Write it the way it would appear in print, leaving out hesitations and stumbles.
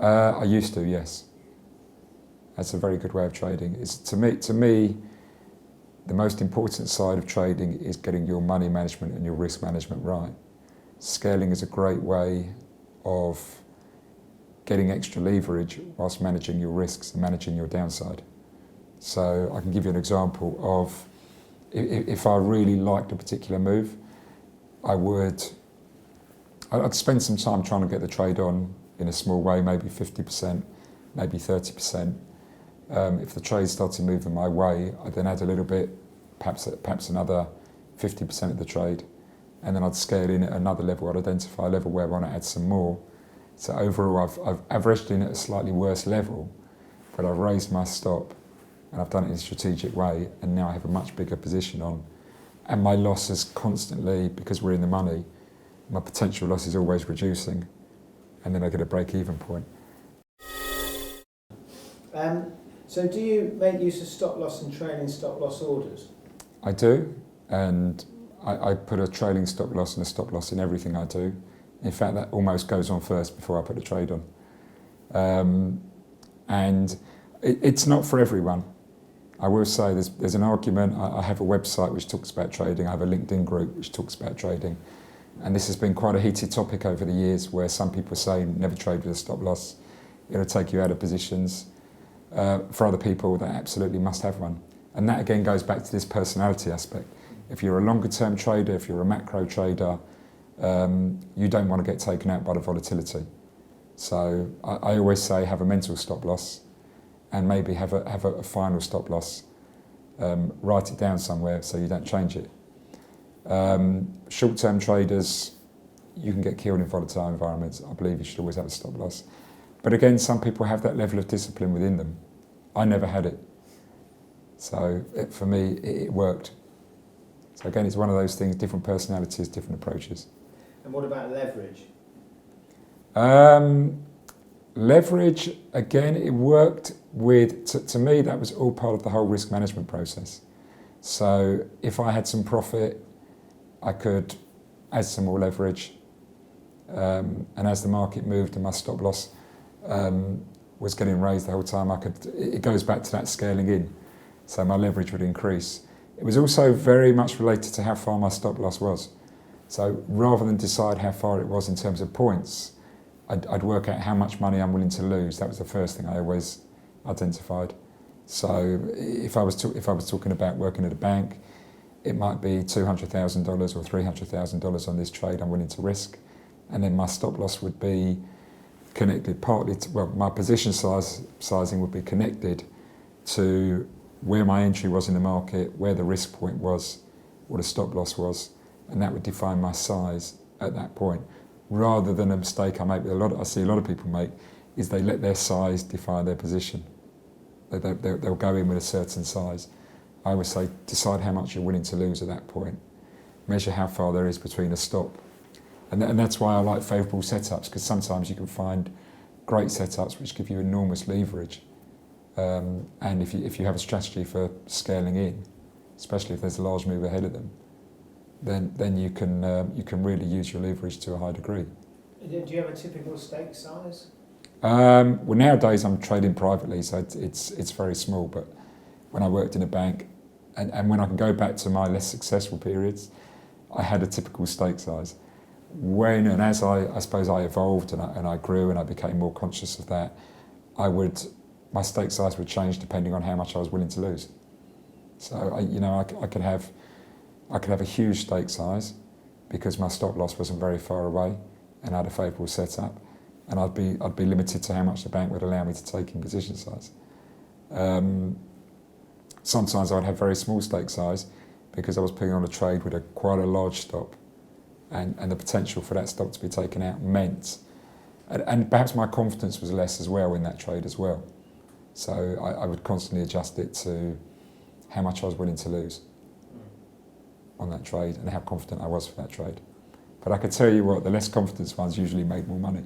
I used to, yes. That's a very good way of trading. To me, the most important side of trading is getting your money management and your risk management right. Scaling is a great way of getting extra leverage whilst managing your risks and managing your downside. So I can give you an example of if I really liked a particular move, I'd spend some time trying to get the trade on in a small way, maybe 50%, maybe 30%. If the trade started moving my way, I'd then add a little bit, perhaps another 50% of the trade, and then I'd scale in at another level. I'd identify a level where I want to add some more. So overall, I've averaged in at a slightly worse level, but I've raised my stop, and I've done it in a strategic way, and now I have a much bigger position on. And my loss is constantly, because we're in the money, my potential loss is always reducing, and then I get a break-even point. So do you make use of stop loss and trailing stop loss orders? I do, and I put a trailing stop loss and a stop loss in everything I do. In fact, that almost goes on first before I put a trade on. And it's not for everyone. I will say there's an argument. I have a website which talks about trading. I have a LinkedIn group which talks about trading. And this has been quite a heated topic over the years, where some people say never trade with a stop loss. It'll take you out of positions. For other people, they absolutely must have one. And that again goes back to this personality aspect. If you're a longer term trader, if you're a macro trader, you don't want to get taken out by the volatility. So I always say have a mental stop loss, and maybe have a final stop loss. Write it down somewhere so you don't change it. Short-term traders, you can get killed in volatile environments. I believe you should always have a stop loss. But again, some people have that level of discipline within them. I never had it. So for me, it worked. So again, it's one of those things, different personalities, different approaches. And what about leverage? Leverage, again, it worked with, to me, that was all part of the whole risk management process. So if I had some profit, I could add some more leverage. And as the market moved and my stop loss was getting raised the whole time, it goes back to that scaling in. So my leverage would increase. It was also very much related to how far my stop loss was. So rather than decide how far it was in terms of points, I'd work out how much money I'm willing to lose. That was the first thing I always identified. So if I was talking about working at a bank, it might be $200,000 or $300,000 on this trade I'm willing to risk, and then my stop loss would be connected partly to, well, my position sizing would be connected to where my entry was in the market, where the risk point was, what a stop loss was, and that would define my size at that point. Rather than a mistake I see a lot of people make, is they let their size define their position. They'll go in with a certain size. I always say, decide how much you're willing to lose at that point. Measure how far there is between a stop. And that's why I like favourable setups, because sometimes you can find great setups which give you enormous leverage. And if you have a strategy for scaling in, especially if there's a large move ahead of them, then you can really use your leverage to a high degree. Do you have a typical stake size? Well, nowadays I'm trading privately, so it's very small. But when I worked in a bank, and when I can go back to my less successful periods, I had a typical stake size. When and as I suppose I evolved and I grew and I became more conscious of that, my stake size would change depending on how much I was willing to lose. So I could have a huge stake size because my stop loss wasn't very far away and I had a favourable setup, and I'd be limited to how much the bank would allow me to take in position size. Sometimes I'd have very small stake size because I was putting on a trade with quite a large stop, and the potential for that stock to be taken out meant, and perhaps my confidence was less as well in that trade as well. So I would constantly adjust it to how much I was willing to lose on that trade and how confident I was for that trade. But I could tell you what, the less confidence ones usually made more money.